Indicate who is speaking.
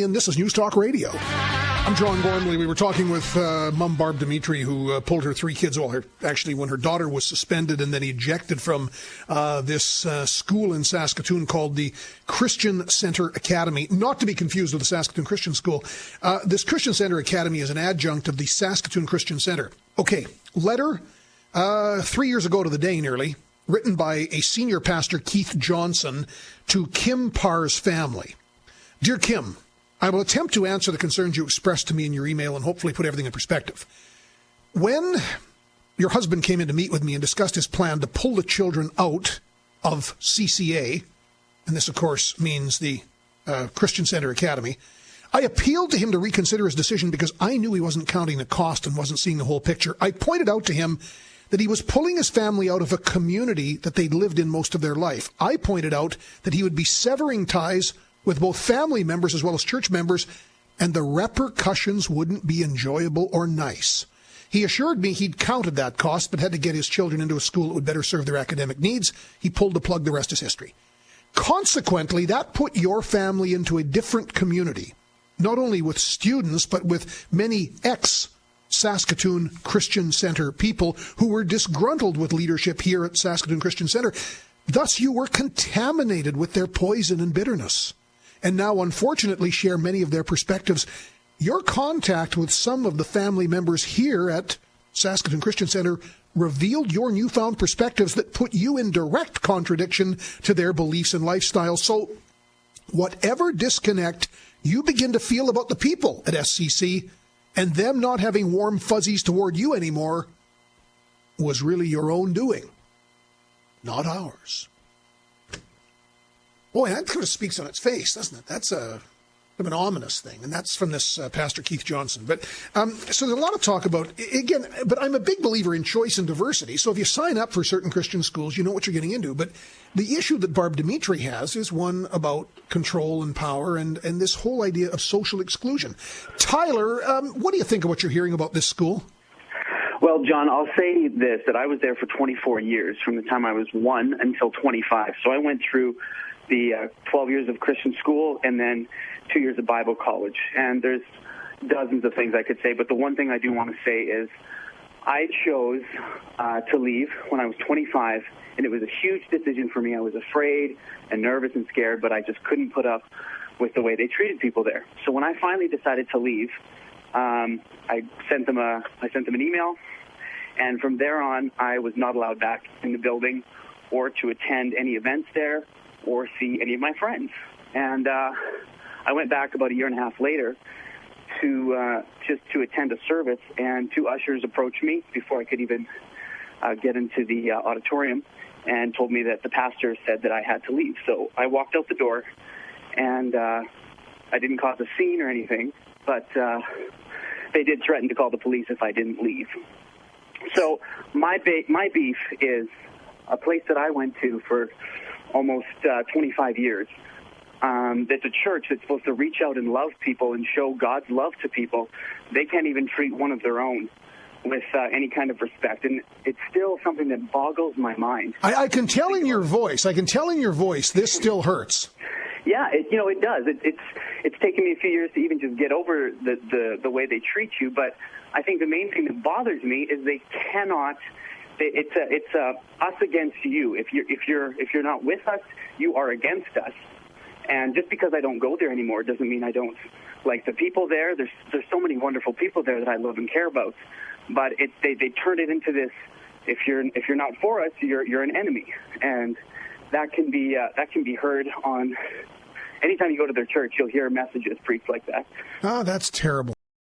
Speaker 1: And this is News Talk Radio. I'm John Gormley. We were talking with Mom Barb Dimitri, who pulled her 3 kids, when her daughter was suspended and then ejected from this school in Saskatoon called the Christian Centre Academy, not to be confused with the Saskatoon Christian School. This Christian Centre Academy is an adjunct of the Saskatoon Christian Centre. Okay, letter 3 years ago to the day nearly, written by a senior pastor, Keith Johnson, to Kim Parr's family. Dear Kim, I will attempt to answer the concerns you expressed to me in your email and hopefully put everything in perspective. When your husband came in to meet with me and discussed his plan to pull the children out of CCA, and this, of course, means the Christian Centre Academy, I appealed to him to reconsider his decision because I knew he wasn't counting the cost and wasn't seeing the whole picture. I pointed out to him that he was pulling his family out of a community that they'd lived in most of their life. I pointed out that he would be severing ties with both family members as well as church members, and the repercussions wouldn't be enjoyable or nice. He assured me he'd counted that cost, but had to get his children into a school that would better serve their academic needs. He pulled the plug. The rest is history. Consequently, that put your family into a different community, not only with students, but with many ex-Saskatoon Christian Centre people who were disgruntled with leadership here at Saskatoon Christian Centre. Thus, you were contaminated with their poison and bitterness, and now unfortunately share many of their perspectives. Your contact with some of the family members here at Saskatoon Christian Centre revealed your newfound perspectives that put you in direct contradiction to their beliefs and lifestyles. So whatever disconnect you begin to feel about the people at SCC and them not having warm fuzzies toward you anymore was really your own doing, not ours. Boy, that kind of speaks on its face, doesn't it? That's an ominous thing, and that's from this Pastor Keith Johnson. But so there's a lot of talk about, again, but I'm a big believer in choice and diversity. So if you sign up for certain Christian schools, you know what you're getting into. But the issue that Barb Dimitri has is one about control and power and this whole idea of social exclusion. Tyler, what do you think of what you're hearing about this school?
Speaker 2: Well, John, I'll say this, that I was there for 24 years, from the time I was 1 until 25. So I went through the 12 years of Christian school and then 2 years of Bible college. And there's dozens of things I could say, but the one thing I do want to say is I chose to leave when I was 25, and it was a huge decision for me. I was afraid and nervous and scared, but I just couldn't put up with the way they treated people there. So when I finally decided to leave, I sent them an email, and from there on, I was not allowed back in the building or to attend any events there or see any of my friends. And I went back about a year and a half later to just to attend a service, and 2 ushers approached me before I could even get into the auditorium and told me that the pastor said that I had to leave. So I walked out the door, and I didn't cause a scene or anything, but they did threaten to call the police if I didn't leave. So my beef is a place that I went to for almost 25 years. That's a church that's supposed to reach out and love people and show God's love to people. They can't even treat one of their own with any kind of respect, and it's still something that boggles my mind.
Speaker 1: I can tell in your voice. This still hurts.
Speaker 2: Yeah, it does. It's taken me a few years to even just get over the way they treat you. But I think the main thing that bothers me is they cannot. It's us against you. If you're not with us, you are against us. And just because I don't go there anymore doesn't mean I don't like the people there. There's so many wonderful people there that I love and care about. But they turn it into this: if you're not for us, you're an enemy, and that can be heard on. Anytime you go to their church, you'll hear messages preached like that.
Speaker 1: Oh, that's terrible.